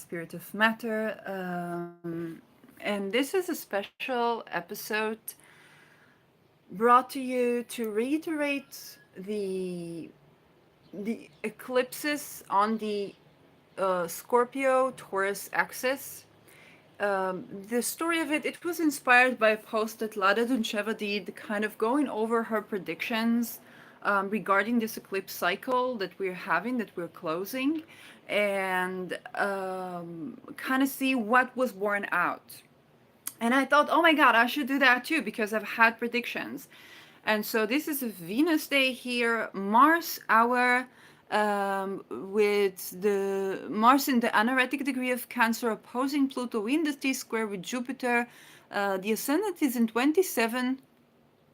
Spirit of Matter. And this is a special episode brought to you to reiterate the eclipses on the Scorpio Taurus axis. The story of it was inspired by a post that Lada Duncheva did, kind of going over her predictions regarding this eclipse cycle that we're having, that we're closing, and kind of see what was borne out. And I thought, oh my God, I should do that too because I've had predictions. And so this is a Venus day here, Mars hour, with the Mars in the anaretic degree of Cancer opposing Pluto in the T square with Jupiter. The ascendant is in 27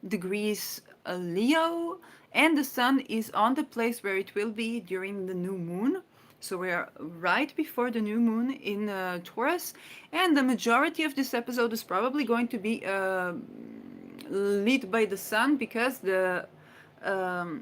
degrees Leo, and the sun is on the place where it will be during the new moon. So we're right before the new moon in Taurus, and the majority of this episode is probably going to be lit by the sun because the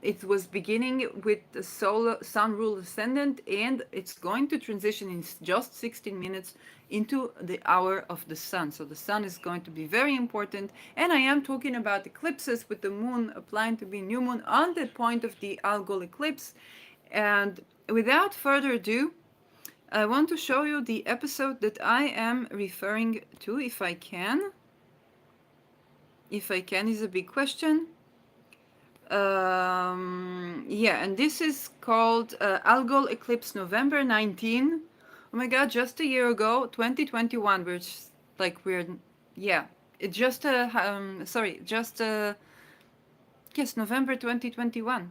it was beginning with the sun rule ascendant, and it's going to transition in just 16 minutes into the hour of the sun. So the sun is going to be very important. And I am talking about eclipses with the moon applying to be new moon on the point of the Algol eclipse. And without further ado, I want to show you the episode that I am referring to, if I can. If I can is a big question. Yeah, and this is called Algol Eclipse November 19. Oh my god, just a year ago, 2021, which like we're, yeah, it just, sorry, just, yes, November 2021.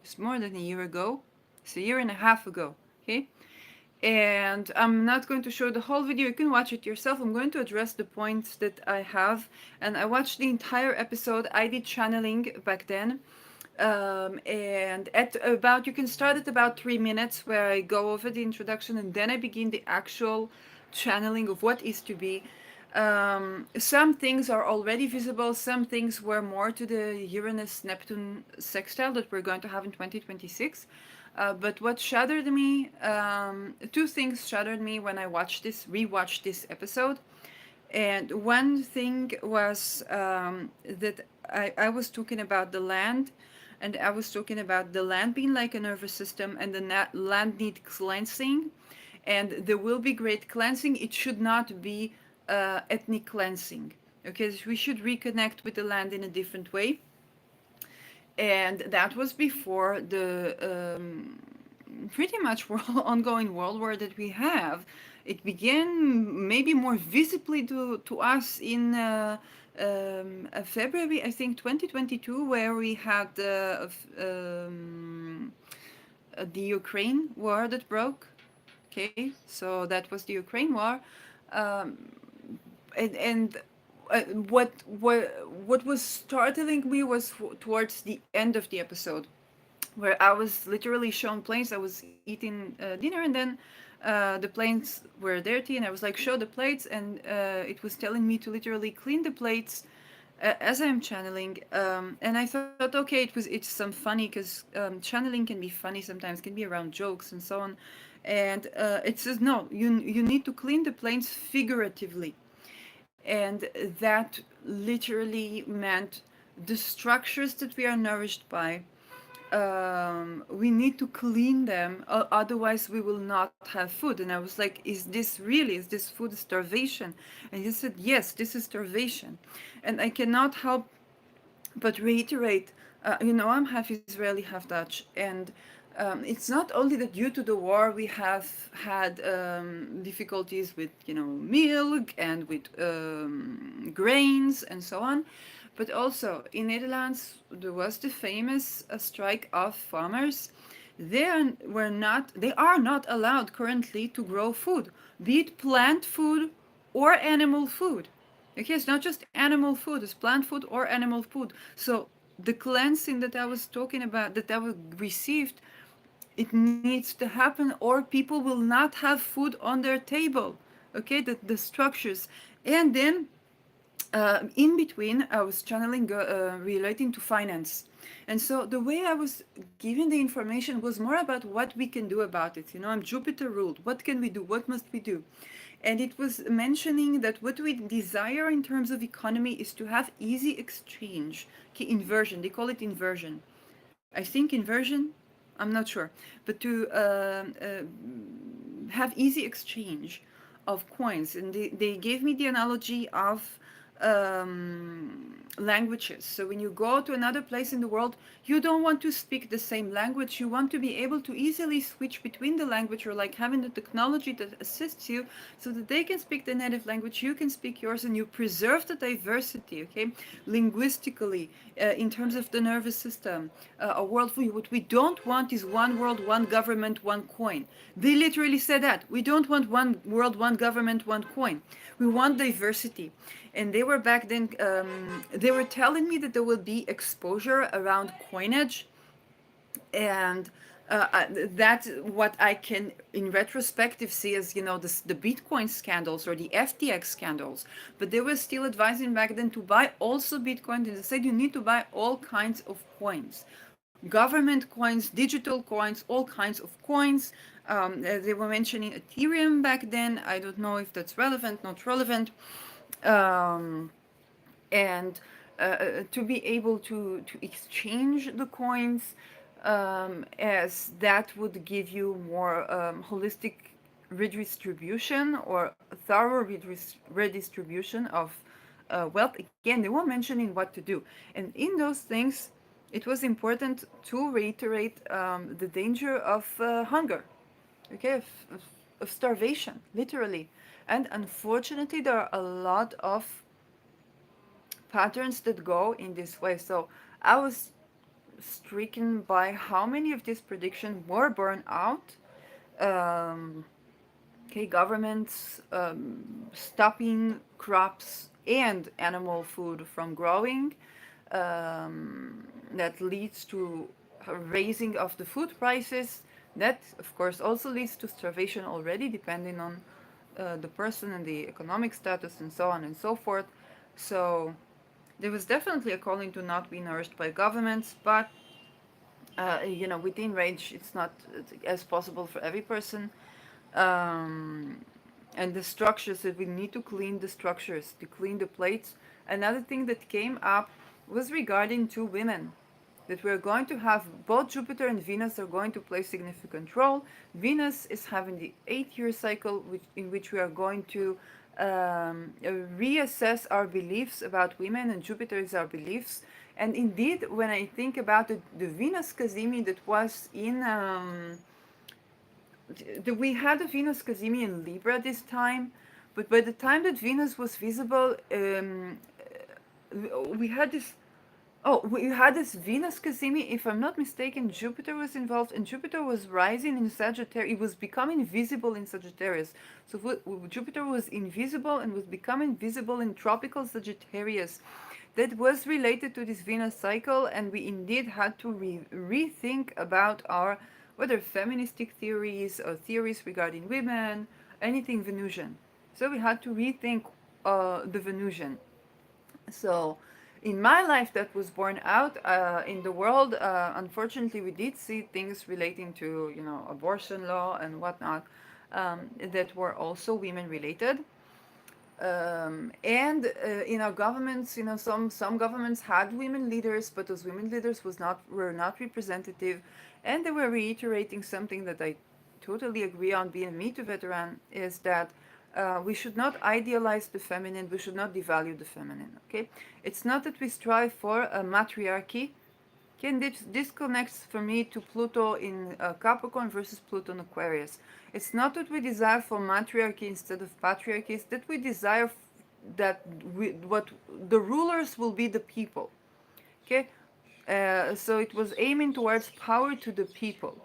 It's more than a year ago. It's a year and a half ago, okay? And I'm not going to show the whole video, you can watch it yourself. I'm going to address the points that I have, and I watched the entire episode. I did channeling back then, and at about, you can start at about 3 minutes where I go over the introduction, and then I begin the actual channeling of what is to be. Some things are already visible, some things were more to the Uranus Neptune sextile that we're going to have in 2026. But what shattered me, two things shattered me when I rewatched this episode. And one thing was that I was talking about the land, and I was talking about the land being like a nervous system, and the land need cleansing, and there will be great cleansing. It should not be ethnic cleansing. Okay, so we should reconnect with the land in a different way. And that was before the pretty much ongoing world war that we have. It began maybe more visibly to us in February, I think, 2022, where we had the Ukraine war that broke. Okay, so that was the Ukraine war. Um, and what was startling me was towards the end of the episode, where I was literally shown planes. I was eating dinner, and then the plates were dirty, and I was like, show the plates, and it was telling me to literally clean the plates as I'm channeling. And I thought, okay, it's some funny, because channeling can be funny sometimes, can be around jokes and so on. And it says no, you need to clean the planes figuratively, and that literally meant the structures that we are nourished by, we need to clean them, otherwise we will not have food. And I was like, is this food starvation? And he said, yes, this is starvation. And I cannot help but reiterate, I'm half Israeli, half Dutch, and it's not only that due to the war we have had difficulties with, milk and with grains and so on, but also in Netherlands there was the famous strike of farmers. They are not allowed currently to grow food, be it plant food or animal food. Okay, it's not just animal food, it's plant food or animal food. So the cleansing that I was talking about, that I received, it needs to happen, or people will not have food on their table. Okay, the structures. And then in between, I was channeling relating to finance. And so the way I was giving the information was more about what we can do about it. You know, I'm Jupiter ruled. What can we do? What must we do? And it was mentioning that what we desire in terms of economy is to have easy exchange. Okay, inversion. They call it inversion. I think inversion. I'm not sure, but to have easy exchange of coins. And they gave me the analogy of languages. So when you go to another place in the world, you don't want to speak the same language. You want to be able to easily switch between the language, or like having the technology that assists you so that they can speak the native language, you can speak yours, and you preserve the diversity, okay, linguistically, in terms of the nervous system, a world view. What we don't want is one world, one government, one coin. They literally said that. We don't want one world, one government, one coin. We want diversity. And they were back then, they were telling me that there will be exposure around coinage, and that's what I can, in retrospective, see as, you know, the Bitcoin scandals or the FTX scandals. But they were still advising back then to buy also Bitcoin. And they said you need to buy all kinds of coins, government coins, digital coins, all kinds of coins. They were mentioning Ethereum back then. I don't know if that's relevant, not relevant. Um, and to be able to exchange the coins, as that would give you more holistic redistribution, or thorough redistribution of wealth. Again, they were mentioning what to do. And in those things, it was important to reiterate the danger of hunger, okay, of starvation, literally. And unfortunately, there are a lot of patterns that go in this way. So I was stricken by how many of these predictions were borne out. Um, okay, governments stopping crops and animal food from growing. That leads to a raising of the food prices. That, of course, also leads to starvation already, depending on the person and the economic status and so on and so forth. So there was definitely a calling to not be nourished by governments, but you know, within range, it's not as possible for every person. Um, and the structures, that we need to clean the structures, to clean the plates. Another thing that came up was regarding two women, that we're going to have both Jupiter and Venus are going to play significant role. Venus is having the 8-year cycle, in which we are going to reassess our beliefs about women, and Jupiter is our beliefs. And indeed, when I think about the Venus Cazimi that was in, we had a Venus Cazimi in Libra this time, but by the time that Venus was visible, we had this. Oh, we had this Venus Cassimi. If I'm not mistaken, Jupiter was involved, and Jupiter was rising in Sagittarius. It was becoming visible in Sagittarius. So Jupiter was invisible and was becoming visible in tropical Sagittarius. That was related to this Venus cycle, and we indeed had to rethink about our, whether feministic theories or theories regarding women, anything Venusian. So we had to rethink the Venusian. So in my life that was born out in the world, unfortunately we did see things relating to, you know, abortion law and whatnot, that were also women related. And in our governments, you know, some governments had women leaders, but those women leaders were not representative. And they were reiterating something that I totally agree on, being a Me Too veteran, is that we should not idealize the feminine, we should not devalue the feminine, okay? It's not that we strive for a matriarchy. Okay, and this connects for me to Pluto in Capricorn versus Pluto in Aquarius. It's not that we desire for matriarchy instead of patriarchy, it's that we desire that what the rulers will be the people. Okay, so it was aiming towards power to the people,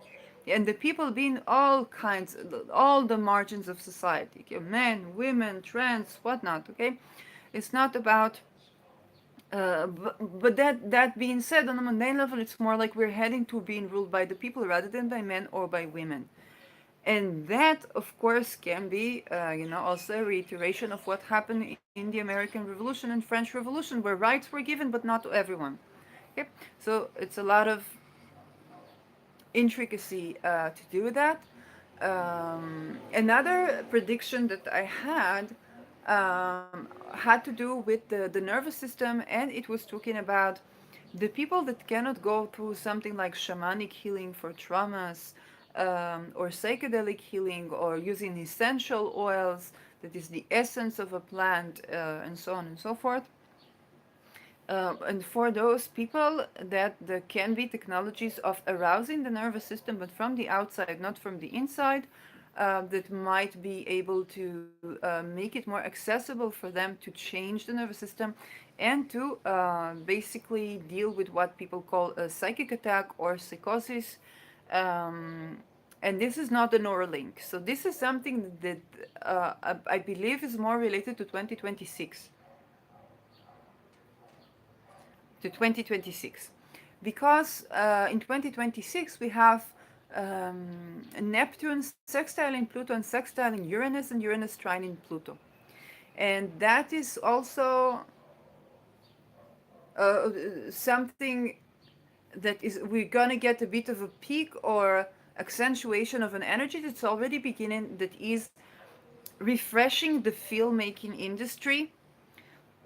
and the people being all kinds, all the margins of society. Okay? Men, women, trans, whatnot. Okay, it's not about. But that being said, on a mundane level, it's more like we're heading to being ruled by the people rather than by men or by women. And that, of course, can be, also a reiteration of what happened in the American Revolution and French Revolution, where rights were given, but not to everyone. Okay, so it's a lot of intricacy to do that. Another prediction that I had to do with the nervous system, and it was talking about the people that cannot go through something like shamanic healing for traumas, or psychedelic healing, or using essential oils, that is the essence of a plant, and so on and so forth. And for those people that there can be technologies of arousing the nervous system, but from the outside, not from the inside, that might be able to make it more accessible for them to change the nervous system and to basically deal with what people call a psychic attack or psychosis. Um, and this is not the Neuralink. So this is something that I believe is more related to 2026. To 2026, because in 2026 we have Neptune sextile in Pluto and sextile in Uranus, and Uranus trine in Pluto. And that is also something that is, we're gonna get a bit of a peak or accentuation of an energy that's already beginning, that is refreshing the filmmaking industry,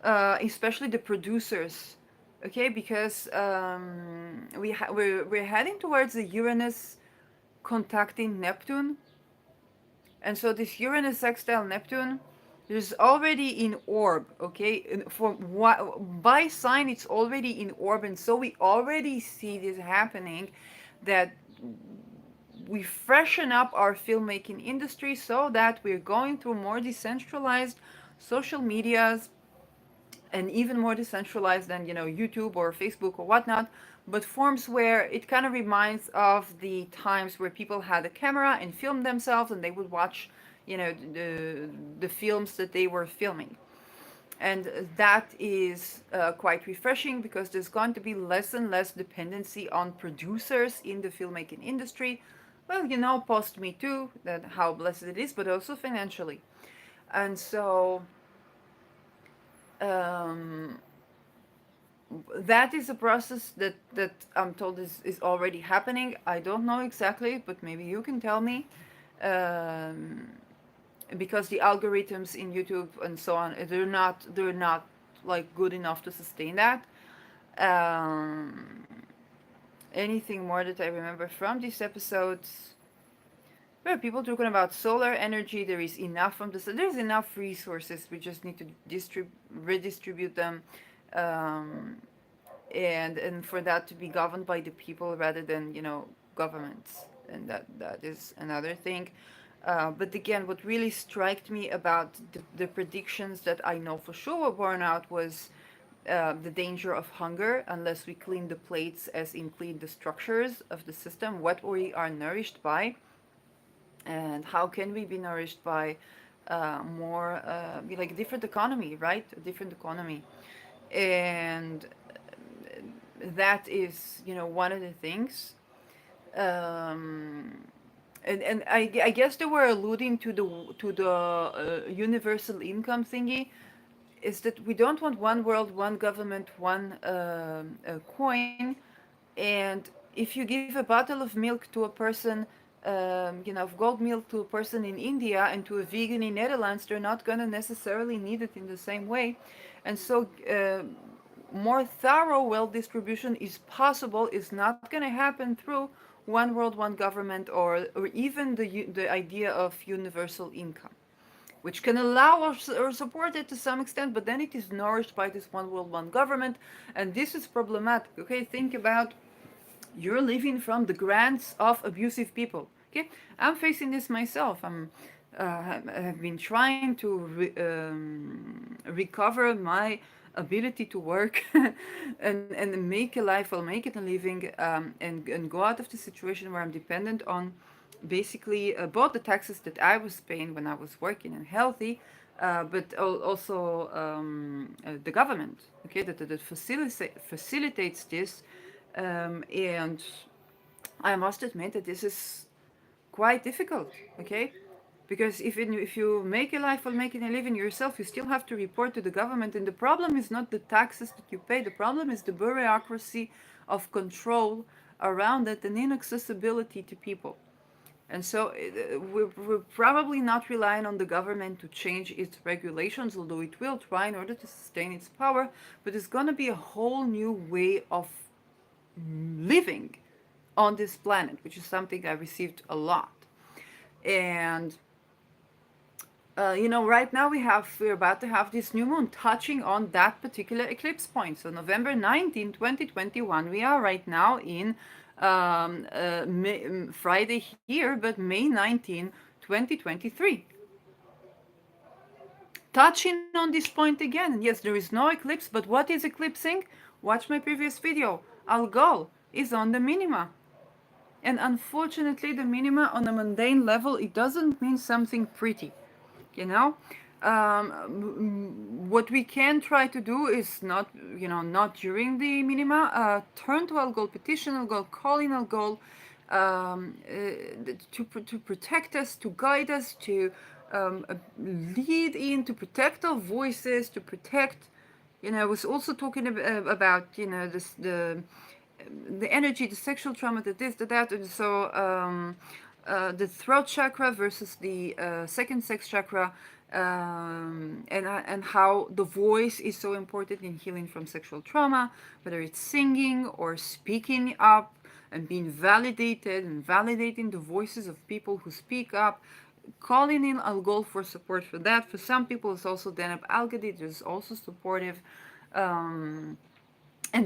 especially the producers. Okay, because we're heading towards the Uranus contacting Neptune, and so this Uranus sextile Neptune is already in orb. Okay, and for what, by sign it's already in orb, and so we already see this happening, that we freshen up our filmmaking industry so that we're going through more decentralized social medias, and even more decentralized than YouTube or Facebook or whatnot, but forms where it kind of reminds of the times where people had a camera and filmed themselves, and they would watch the films that they were filming. And that is quite refreshing, because there's going to be less and less dependency on producers in the filmmaking industry. Well, post Me Too, that how blessed it is, but also financially. And so um, that is a process that I'm told is already happening. I don't know exactly, but maybe you can tell me. Um, because the algorithms in YouTube and so on, they're not like good enough to sustain that. Um, Anything more that I remember from these episodes? Well, people talking about solar energy. There is enough from the there's enough resources. We just need to redistribute them. Um, and for that to be governed by the people rather than governments, and that is another thing. But again, what really struck me about the predictions that I know for sure were borne out was the danger of hunger unless we clean the plates, as in clean the structures of the system, what we are nourished by, and how can we be nourished by more like a different economy, right? A different economy. And that is one of the things. um, and I guess they were alluding to the universal income thingy, is that we don't want one world, one government, one coin. And if you give a bottle of milk to a person, of gold milk to a person in India and to a vegan in Netherlands, they're not going to necessarily need it in the same way. And so more thorough wealth distribution is possible, is not going to happen through one world, one government, or even the idea of universal income, which can allow us or support it to some extent, but then it is nourished by this one world, one government, and this is problematic. Okay, think about, you're living from the grants of abusive people. Okay, I'm facing this myself. Have been trying to recover my ability to work and make a life, or make it a living, and go out of the situation where I'm dependent on basically both the taxes that I was paying when I was working and healthy, but also the government, okay, that facilitates this. And I must admit that this is quite difficult, okay? Because if you make a life while making a living yourself, you still have to report to the government. And the problem is not the taxes that you pay, the problem is the bureaucracy of control around it and inaccessibility to people. And so we're probably not relying on the government to change its regulations, although it will try in order to sustain its power. But it's going to be a whole new way of living on this planet, which is something I received a lot. And right now we're about to have this new moon touching on that particular eclipse point. So November 19, 2021, we are right now in Friday here, but May 19, 2023. Touching on this point again, and yes, there is no eclipse, but what is eclipsing? Watch my previous video. Algol is on the minima. And unfortunately, the minima on a mundane level, it doesn't mean something pretty. You know, what we can try to do is not during the minima, turn to Algol, petition Algol, call in Algol, to protect us, to guide us, to lead in, to protect our voices, to protect. I was also talking about this the energy, the sexual trauma, the this, the that, and so the throat chakra versus the second sex chakra, and how the voice is so important in healing from sexual trauma, whether it's singing or speaking up and being validated and validating the voices of people who speak up. Calling in Algol for support for that. For some people, it's also Deneb Algadi, there's also supportive. And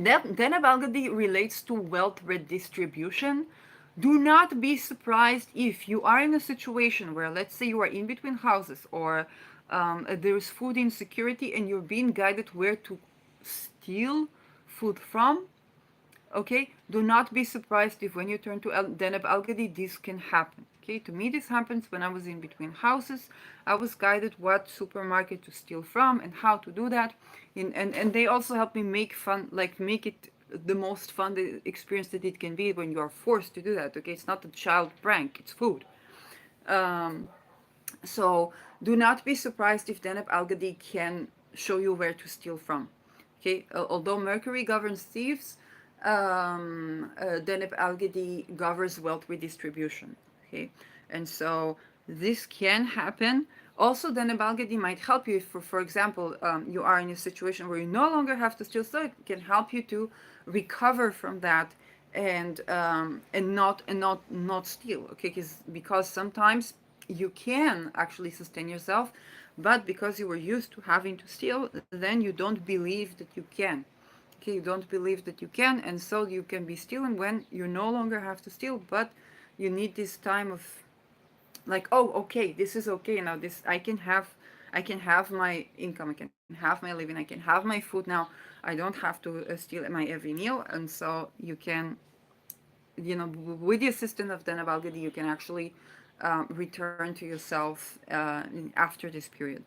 that Deneb Algadi relates to wealth redistribution. Do not be surprised if you are in a situation where, let's say, you are in between houses, or there is food insecurity and you're being guided where to steal food from. Okay, do not be surprised if when you turn to Deneb Algadi, this can happen. Okay, to me, this happens when I was in between houses. I was guided what supermarket to steal from and how to do that. And they also helped me make it the most fun experience that it can be when you are forced to do that. Okay, it's not a child prank, it's food. So do not be surprised if Deneb Algadi can show you where to steal from. Okay, although Mercury governs thieves, Deneb Algadi governs wealth redistribution. Okay, and so this can happen. Also, Deneb Algadi might help you if, for example, you are in a situation where you no longer have to steal, so it can help you to recover from that and not steal. Okay, because sometimes you can actually sustain yourself, but because you were used to having to steal, then you don't believe that you can. Okay, you don't believe that you can, and so you can be stealing when you no longer have to steal, but you need this time of like, oh, okay, this is okay now. This I can have my income, I can have my living, I can have my food now. I don't have to steal at my every meal, and so you can, with the assistance of Deneb Algadi, you can actually return to yourself after this period.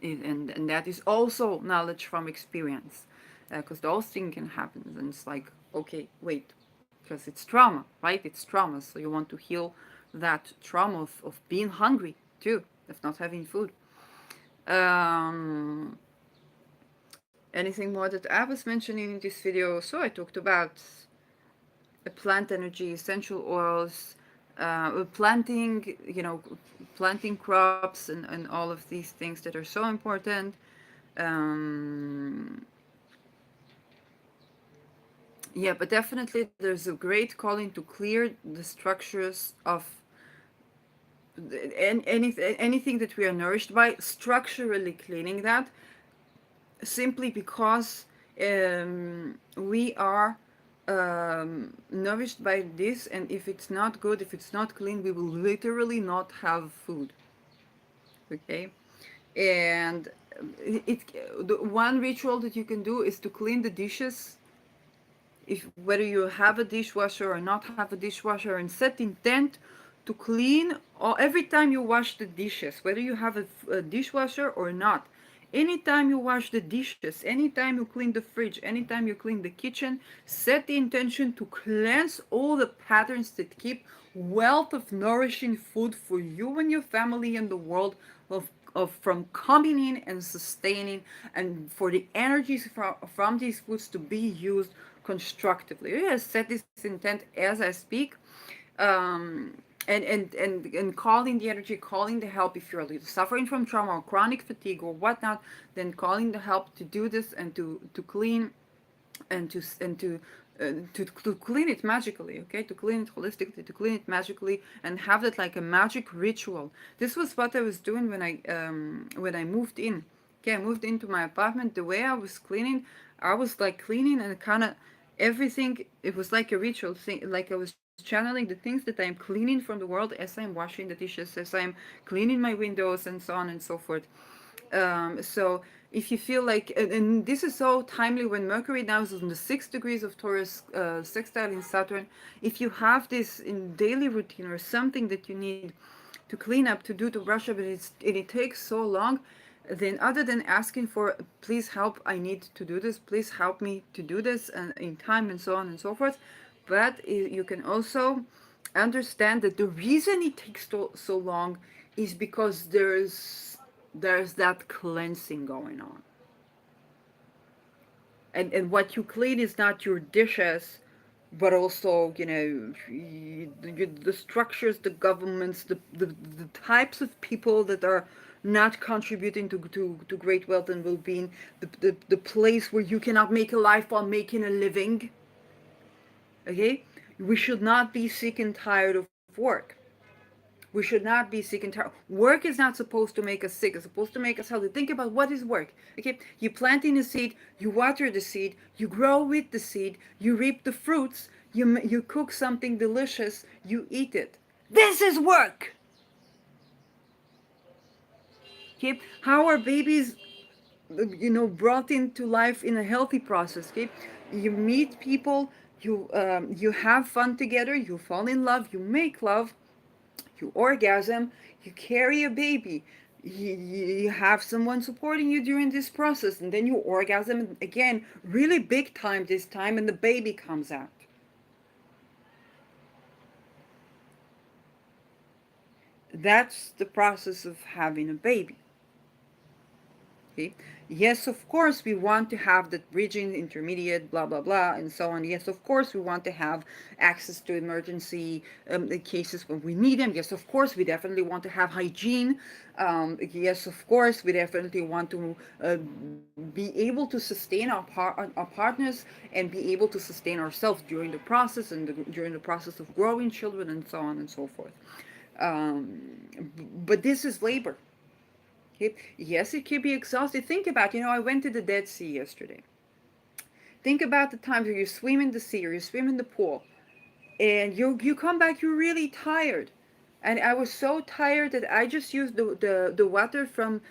And that is also knowledge from experience, because those things can happen. And it's like, okay, wait, because it's trauma, right? It's trauma. So you want to heal that trauma of being hungry too, of not having food. Anything more that I was mentioning in this video? So I talked about plant energy, essential oils, planting, planting crops, and all of these things that are so important. Yeah, but definitely there's a great calling to clear the structures of anything that we are nourished by, structurally cleaning that, simply because we are nourished by this, and if it's not good, if it's not clean, we will literally not have food. Okay, and the one ritual that you can do is to clean the dishes, if whether you have a dishwasher or not have a dishwasher, and set intent to clean or every time you wash the dishes, whether you have a dishwasher or not. Anytime you wash the dishes, anytime you clean the fridge, anytime you clean the kitchen, set the intention to cleanse all the patterns that keep wealth of nourishing food for you and your family and the world of from coming in and sustaining, and for the energies from these foods to be used constructively. I set this intent as I speak. um, and calling the energy, calling the help. If you're suffering from trauma or chronic fatigue or whatnot, then calling the help to do this and to clean and to clean it magically, okay, to clean it holistically, to clean it magically, and have that like a magic ritual. This was what I was doing when I moved in. Okay, I moved into my apartment. The way I was cleaning, I was like cleaning and kind of everything. It was like a ritual thing, like I was channeling the things that I'm cleaning from the world as I'm washing the dishes, as I'm cleaning my windows, and so on and so forth. So if you feel like, and this is so timely when Mercury now is in the 6 degrees of Taurus, sextile in Saturn. If you have this in daily routine or something that you need to clean up, to do, to brush up, and it takes so long, then other than asking for, please help, I need to do this, please help me to do this, and in time, and so on and so forth. But you can also understand that the reason it takes so long is because there's that cleansing going on. And what you clean is not your dishes, but also, the structures, the governments, the types of people that are not contributing to great wealth and well-being, the place where you cannot make a life while making a living. Okay, we should not be sick and tired of work. We should not be sick and tired. Work is not supposed to make us sick. It's supposed to make us healthy. Think about what is work. Okay, you plant in a seed, you water the seed, you grow with the seed, you reap the fruits, you cook something delicious, you eat it. This is work. Okay, how are babies, brought into life in a healthy process? Okay, you meet people, you have fun together, you fall in love, you make love, you orgasm, you carry a baby, you have someone supporting you during this process, and then you orgasm again, really big time this time, and the baby comes out. That's the process of having a baby. Okay. Yes, of course, we want to have that bridging, intermediate, blah, blah, blah, and so on. Yes, of course, we want to have access to emergency cases when we need them. Yes, of course, we definitely want to have hygiene. Yes, of course, we definitely want to be able to sustain our partners and be able to sustain ourselves during the process and during the process of growing children and so on and so forth. But this is labor. Yes, it can be exhausting. Think about, I went to the Dead Sea yesterday. Think about the times where you swim in the sea or you swim in the pool, and you come back, you're really tired. And I was so tired that I just used the water from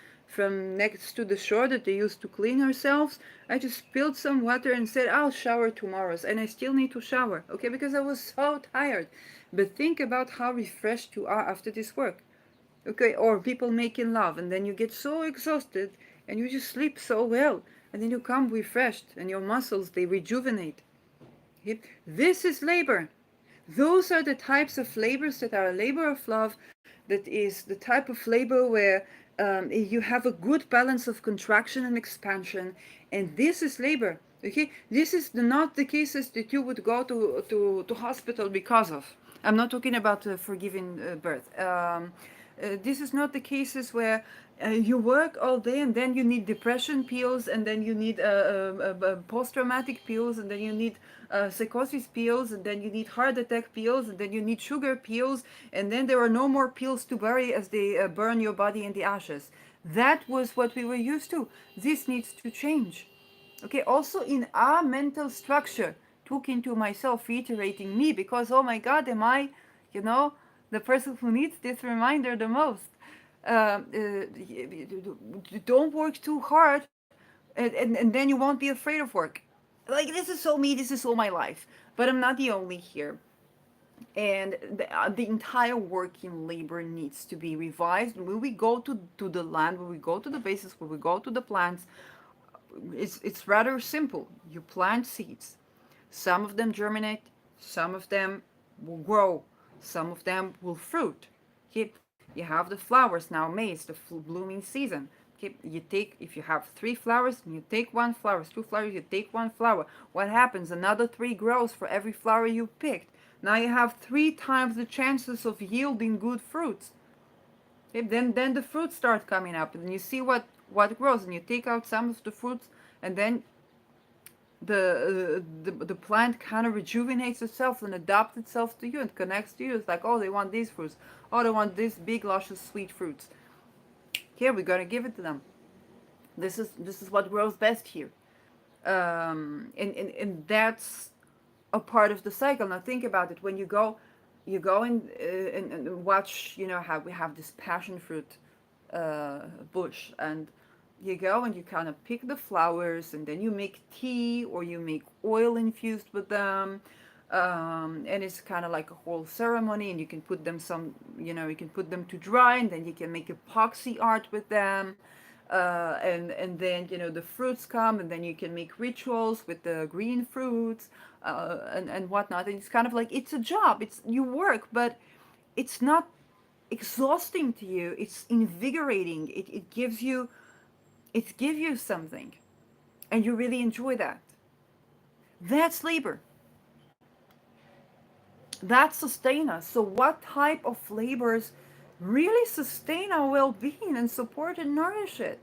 next to the shore that they used to clean ourselves. I just spilled some water and said, I'll shower tomorrow. And I still need to shower, okay, because I was so tired. But think about how refreshed you are after this work. Okay, or people making love, and then you get so exhausted and you just sleep so well, and then you come refreshed and your muscles, they rejuvenate. Okay? This is labor. Those are the types of labors that are a labor of love, that is the type of labor where you have a good balance of contraction and expansion, and this is labor. Okay, this is not the cases that you would go to hospital because of. I'm not talking about forgiving birth. This is not the cases where you work all day and then you need depression pills, and then you need post-traumatic pills, and then you need psychosis pills, and then you need heart attack pills, and then you need sugar pills, and then there are no more pills to bury as they burn your body in the ashes. That was what we were used to. This needs to change. Okay, also in our mental structure, talking to myself, reiterating me, because oh my God, am I, you know, the person who needs this reminder the most. Don't work too hard, and then you won't be afraid of work. Like, this is so me, this is all my life. But I'm not the only here. And the entire working labor needs to be revised. When we go to the land, when we go to the bases, when we go to the plants, it's rather simple. You plant seeds. Some of them germinate, some of them will grow, Some of them will fruit. Okay, you have the flowers now, maize, the blooming season. Okay, you take, if you have three flowers, you take one flower, two flowers, you take one flower. What happens? Another three grows for every flower you picked. Now you have three times the chances of yielding good fruits. Okay, then the fruits start coming up, and you see what grows, and you take out some of the fruits, and then the plant kind of rejuvenates itself and adapts itself to you and connects to you. It's like, oh, they want these fruits. Oh, they want these big, luscious, sweet fruits. Here, we're gonna give it to them. This is what grows best here. And that's a part of the cycle. Now think about it. When you go and watch. You know how we have this passion fruit bush, and you go and you kind of pick the flowers, and then you make tea or you make oil infused with them. And it's kind of like a whole ceremony, and you can put them you can put them to dry, and then you can make epoxy art with them. And then the fruits come, and then you can make rituals with the green fruits, and whatnot. And it's kind of like, it's a job, it's you work, but it's not exhausting to you. It's invigorating. It gives you something, and you really enjoy that. That's labor. That sustain us. So what type of labors really sustain our well-being and support and nourish it?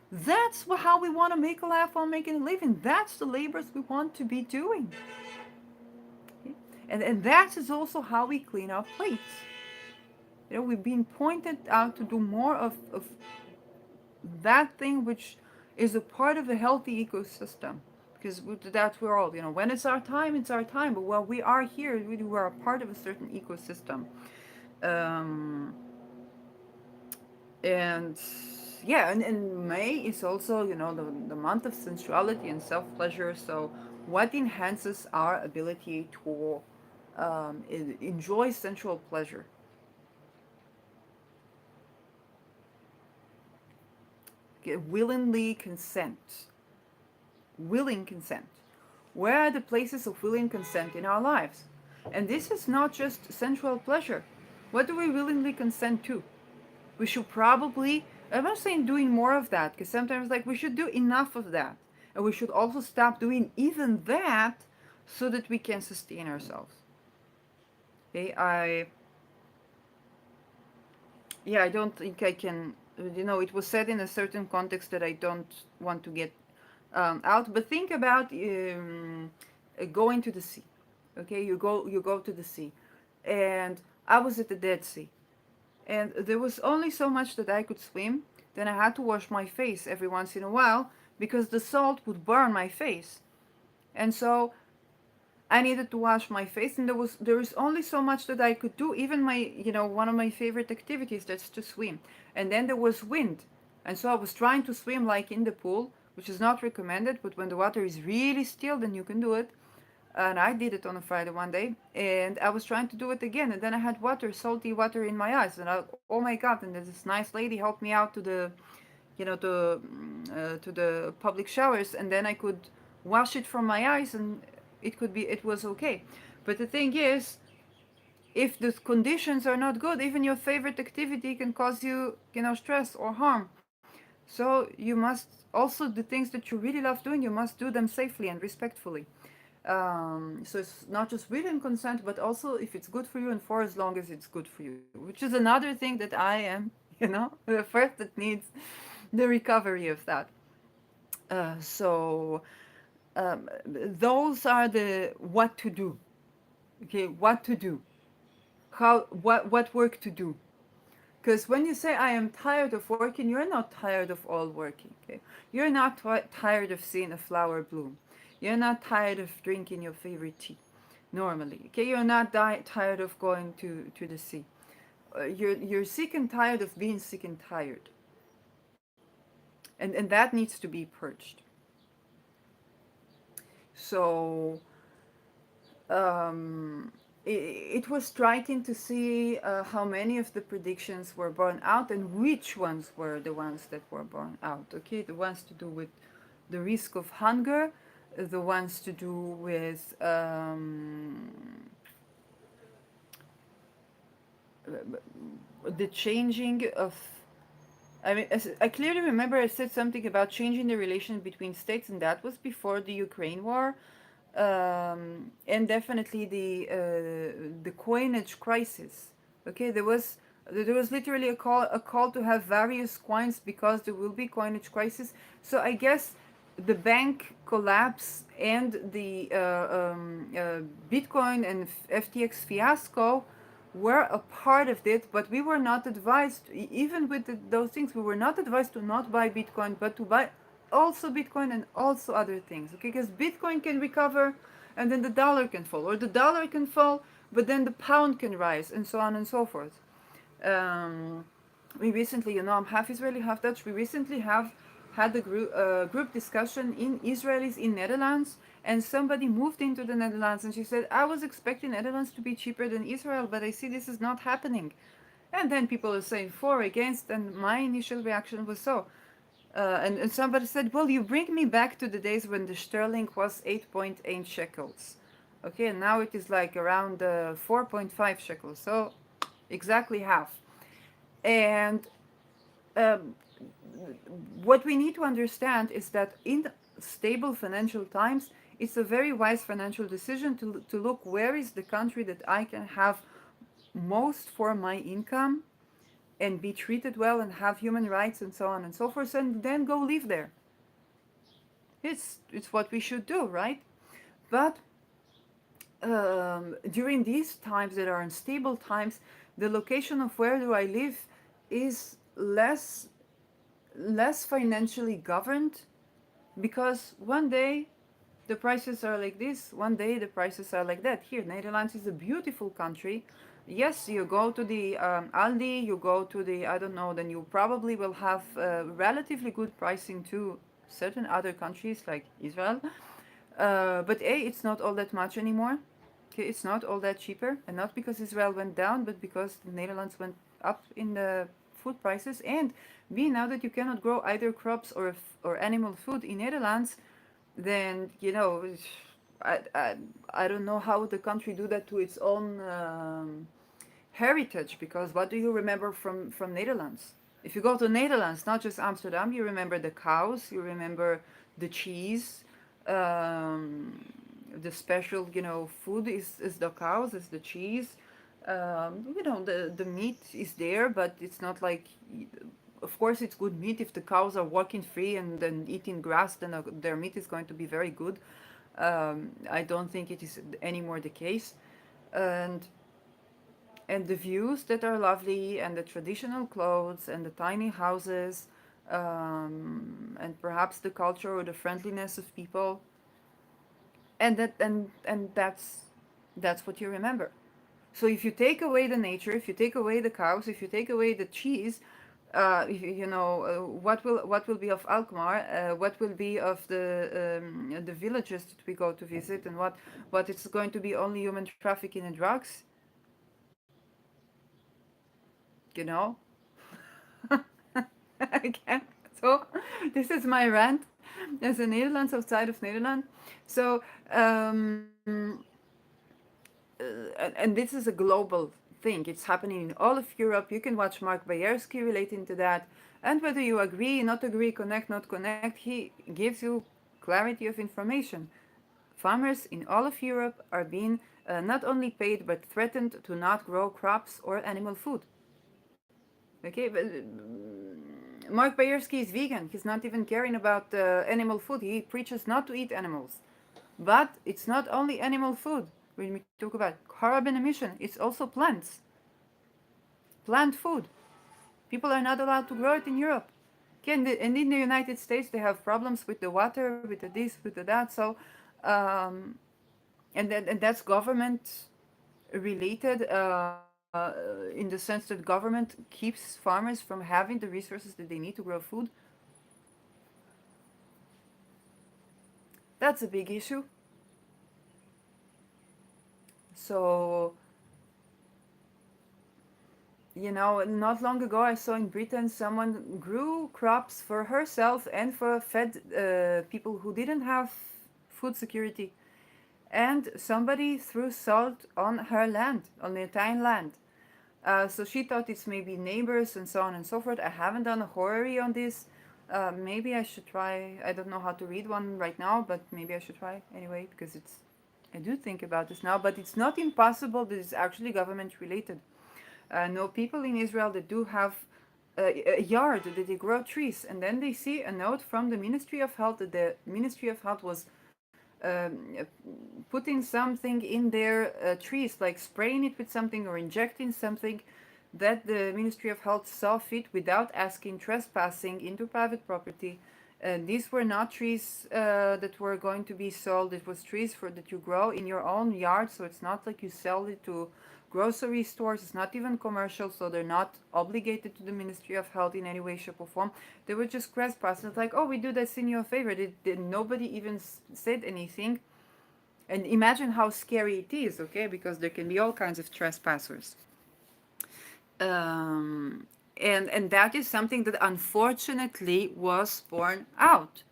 That's how we want to make a life while making a living. That's the labors we want to be doing. Okay? And that is also how we clean our plates. We've been pointed out to do more of that thing which is a part of a healthy ecosystem. Because that's where all, when it's our time, it's our time. But while we are here, we are a part of a certain ecosystem. Um, and yeah, and May is also, the month of sensuality and self-pleasure. So what enhances our ability to enjoy sensual pleasure? Willingly consent. Willing consent. Where are the places of willing consent in our lives? And this is not just sensual pleasure. What do we willingly consent to? We should probably, I'm not saying doing more of that, because sometimes like we should do enough of that. And we should also stop doing even that so that we can sustain ourselves. Okay, I don't think I can, it was said in a certain context that I don't want to get out, but think about going to the sea. Okay, you go to the sea, and I was at the Dead Sea, and there was only so much that I could swim. Then I had to wash my face every once in a while because the salt would burn my face, and so I needed to wash my face, and there is only so much that I could do. Even one of my favorite activities, that's to swim. And then there was wind, and so I was trying to swim like in the pool, which is not recommended. But when the water is really still, then you can do it. And I did it on a Friday one day, and I was trying to do it again, and then I had salty water in my eyes, and oh my god! And this nice lady helped me out to the public showers, and then I could wash it from my eyes, and it was okay. But the thing is, if the conditions are not good, even your favorite activity can cause you, stress or harm. So you must also, the things that you really love doing, you must do them safely and respectfully. So it's not just written consent, but also if it's good for you and for as long as it's good for you, which is another thing that I am, the first that needs the recovery of that. So those are the what to do. Okay, what to do, what work to do. Because when you say I am tired of working, you're not tired of all working. Okay, you're not tired of seeing a flower bloom. You're not tired of drinking your favorite tea. Normally, okay, you're not tired of going to the sea. You're sick and tired of being sick and tired, and that needs to be purged. So it was striking to see how many of the predictions were borne out and which ones were the ones that were borne out. Okay, the ones to do with the risk of hunger, the ones to do with the changing of, I mean, I clearly remember I said something about changing the relation between states, and that was before the Ukraine war, and definitely the coinage crisis. Okay, there was literally a call to have various coins because there will be coinage crisis. So I guess the bank collapse and the Bitcoin and FTX fiasco were a part of it, but we were not advised, even with those things, we were not advised to not buy Bitcoin, but to buy also Bitcoin and also other things, okay? Because Bitcoin can recover and then the dollar can fall, or the dollar can fall, but then the pound can rise, and so on and so forth. Um, we recently, I'm half Israeli, half Dutch. We recently have had a group discussion in Israelis in Netherlands, and somebody moved into the Netherlands, and she said, "I was expecting Netherlands to be cheaper than Israel, but I see this is not happening." And then people are saying for, against, and my initial reaction was so. And somebody said, "Well, you bring me back to the days when the sterling was 8.8 shekels. Okay, and now it is like around 4.5 shekels. So exactly half." And um, what we need to understand is that in stable financial times, it's a very wise financial decision to look where is the country that I can have most for my income and be treated well and have human rights and so on and so forth, and then go live there. It's what we should do, right? But during these times that are unstable times, the location of where do I live is less financially governed, because one day the prices are like this, one day the prices are like that. Here, Netherlands is a beautiful country. Yes, you go to the Aldi, you go to the, I don't know, then you probably will have relatively good pricing to certain other countries like Israel. But it's not all that much anymore. Okay, it's not all that cheaper, and not because Israel went down, but because the Netherlands went up in the food prices. And B, now that you cannot grow either crops or animal food in Netherlands, then I, I, I don't know how the country do that to its own heritage, because what do you remember from Netherlands? If you go to Netherlands, not just Amsterdam, you remember the cows, you remember the cheese, um, the special food is the cows, is the cheese. The meat is there, but it's not like, of course it's good meat if the cows are walking free and then eating grass, then their meat is going to be very good. I don't think it is anymore the case. And and the views that are lovely, and the traditional clothes, and the tiny houses, and perhaps the culture or the friendliness of people, and that's what you remember. So if you take away the nature, if you take away the cows, if you take away the cheese, what will be of Alkmaar? What will be of the villages that we go to visit, and what it's going to be only human trafficking and drugs? You know, again. So this is my rant as a Netherlands outside of Netherlands. So and this is a global thing. It's happening in all of Europe. You can watch Mark Bayerski relating to that. And whether you agree, not agree, connect, not connect, he gives you clarity of information. Farmers in all of Europe are being not only paid but threatened to not grow crops or animal food. Okay, but Mark Bayerski is vegan. He's not even caring about animal food. He preaches not to eat animals. But it's not only animal food. When we talk about carbon emission, it's also plants, plant food. People are not allowed to grow it in Europe. Okay, and in the United States, they have problems with the water, with the this, with the that. So, um, and that's government related, in the sense that government keeps farmers from having the resources that they need to grow food. That's a big issue. So, not long ago I saw in Britain someone grew crops for herself and for fed people who didn't have food security. And somebody threw salt on her land, on the entire land. So she thought it's maybe neighbors and so on and so forth. I haven't done a horror on this. Maybe I should try. I don't know how to read one right now, but maybe I should try anyway because it's. I do think about this now, but it's not impossible that it's actually government related. I know people in Israel that do have a yard that they grow trees, and then they see a note from the Ministry of Health that the Ministry of Health was putting something in their trees, like spraying it with something or injecting something that the Ministry of Health saw fit without asking, trespassing into private property. These were not trees that were going to be sold. It was trees for that you grow in your own yard, so it's not like you sell it to grocery stores. It's not even commercial, so they're not obligated to the Ministry of Health in any way, shape, or form. They were just trespassing. It's like, oh, we do this in your favor. Nobody even said anything. And imagine how scary it is, okay? Because there can be all kinds of trespassers. Um, and that is something that unfortunately was borne out.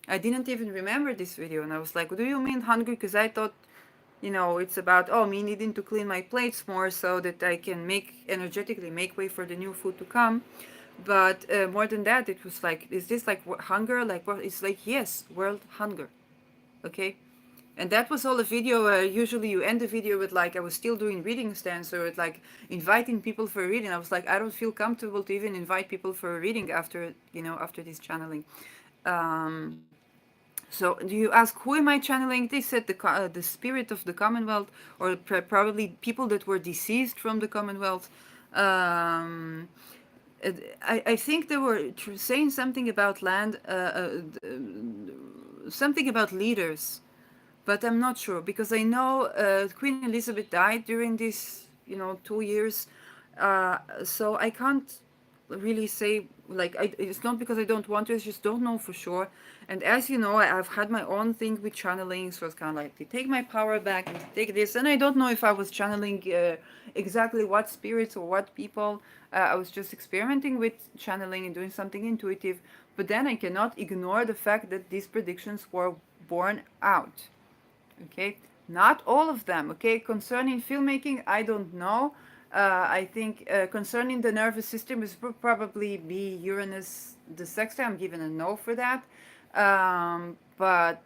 I didn't even remember this video, and I was like, "Do you mean hungry?" Because I thought, it's about me needing to clean my plates more so that I can energetically make way for the new food to come. But more than that, it was like, is this like hunger? Like what? It's like, yes, world hunger. Okay. And that was all the video. Usually you end the video with like, I was still doing reading stands or with like inviting people for a reading. I was like, I don't feel comfortable to even invite people for a reading after this channeling. Um, so do you ask, who am I channeling? They said the spirit of the Commonwealth, or probably people that were deceased from the Commonwealth. Um, I think they were saying something about land, something about leaders, but I'm not sure because I know Queen Elizabeth died during these 2 years, so I can't really say like it's not because I don't want to. I just don't know for sure. And as you know, I've had my own thing with channeling, so it's kind of like they take my power back and take this, and I don't know if I was channeling exactly what spirits or what people. I was just experimenting with channeling and doing something intuitive, but then I cannot ignore the fact that these predictions were borne out. Okay, not all of them. Okay, concerning filmmaking, I don't know. I think concerning the nervous system is probably be Uranus the sextant. I'm given a no for that, but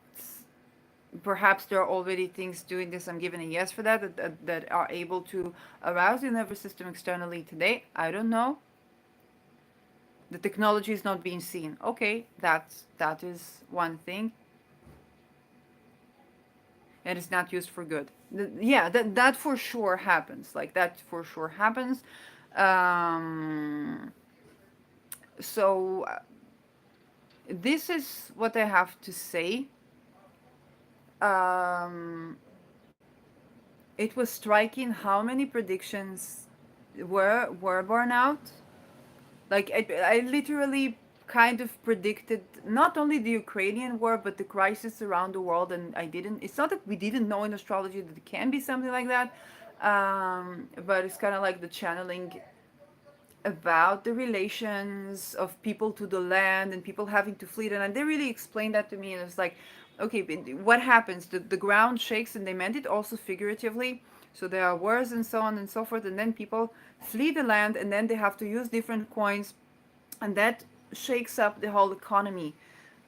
perhaps there are already things doing this. I'm given a yes for that are able to arouse the nervous system externally today. I don't know. The technology is not being seen. Okay, that is one thing. And it's not used for good. Yeah, that for sure happens. Like that for sure happens. Um, so this is what I have to say. Um, it was striking how many predictions were borne out. Like I literally kind of predicted not only the Ukrainian war but the crisis around the world, and I didn't. It's not that we didn't know in astrology that it can be something like that, but it's kind of like the channeling about the relations of people to the land and people having to flee, and they really explained that to me, and it's like, okay, what happens? The ground shakes, and they meant it also figuratively. So there are wars and so on and so forth, and then people flee the land, and then they have to use different coins, and that shakes up the whole economy,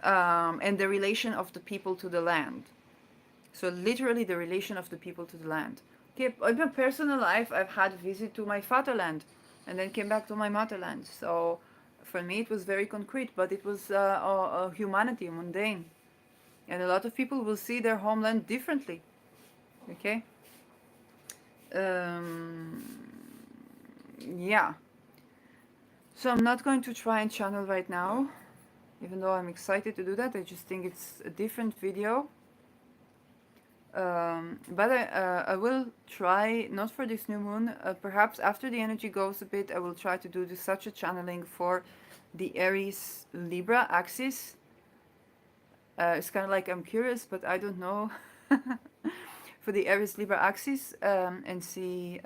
and the relation of the people to the land. So literally the relation of the people to the land. Okay, in my personal life, I've had a visit to my fatherland, and then came back to my motherland. So for me, it was very concrete, but it was humanity, mundane, and a lot of people will see their homeland differently. Okay. Um, yeah. So I'm not going to try and channel right now, even though I'm excited to do that. I just think it's a different video. But I will try, not for this new moon, perhaps after the energy goes a bit, I will try to do such a channeling for the Aries Libra axis. It's kind of like I'm curious, but I don't know. For the Aries Libra axis, and see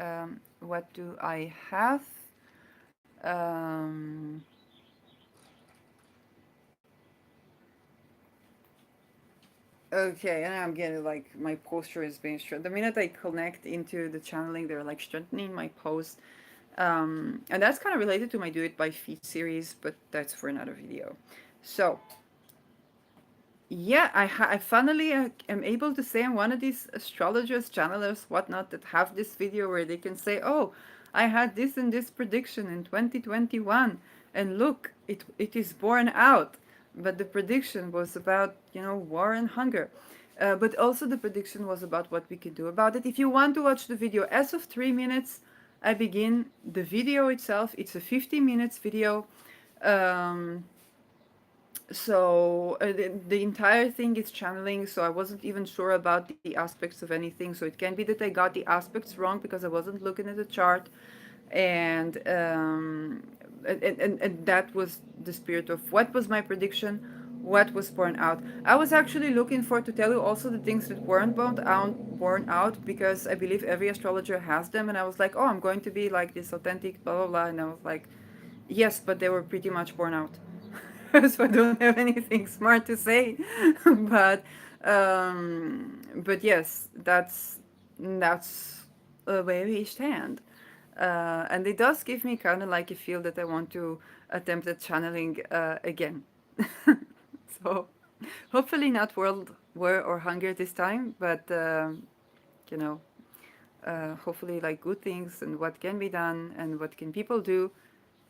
what do I have. Um, Okay, and I'm getting like my posture is being straight. The minute I connect into the channeling, they're like strengthening my pose. And that's kind of related to my Do It by Feet series, but that's for another video. So, yeah, I finally am able to say I'm one of these astrologers, channelers, whatnot, that have this video where they can say, oh, I had this and this prediction in 2021, and look, it is borne out. But the prediction was about, war and hunger. But also the prediction was about what we can do about it. If you want to watch the video as of 3 minutes, I begin the video itself. It's a 50 minutes video. Um, the entire thing is channeling, so I wasn't even sure about the aspects of anything, so it can be that I got the aspects wrong because I wasn't looking at the chart. And um, and, and, and that was the spirit of what was my prediction, what was borne out. I was actually looking for to tell you also the things that weren't borne out, because I believe every astrologer has them, and I was like, oh, I'm going to be like this authentic blah blah blah, and I was like, yes, but they were pretty much borne out. So I don't have anything smart to say. but but yes, that's where we stand. And it does give me kind of like a feel that I want to attempt at channeling again. So hopefully not world war or hunger this time, but you know, hopefully like good things and what can be done and what can people do.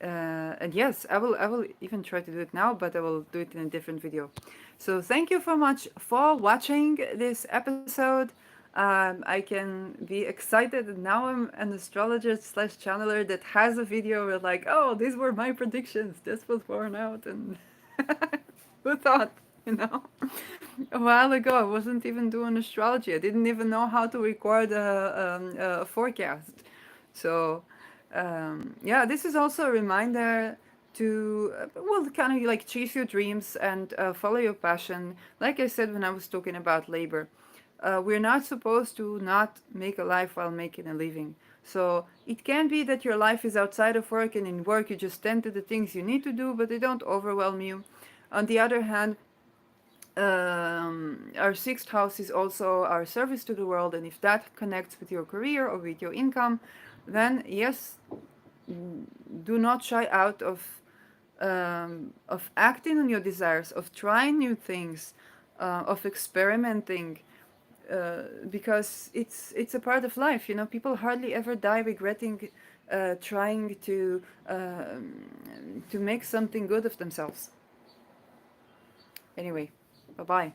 And yes, I will even try to do it now, but I will do it in a different video. So thank you so much for watching this episode. I can be excited that now I'm an astrologer slash channeler that has a video where like, oh, these were my predictions. This was borne out, and who thought, you know? A while ago, I wasn't even doing astrology. I didn't even know how to record a forecast. So, yeah, this is also a reminder to, well, kind of like chase your dreams and follow your passion. Like I said when I was talking about labor, we're not supposed to not make a life while making a living. So it can be that your life is outside of work, and in work you just tend to the things you need to do, but they don't overwhelm you. On the other hand, our sixth house is also our service to the world, and if that connects with your career or with your income, then yes, do not shy out of acting on your desires, of trying new things, of experimenting, because it's a part of life. People hardly ever die regretting trying to make something good of themselves. Anyway, bye bye.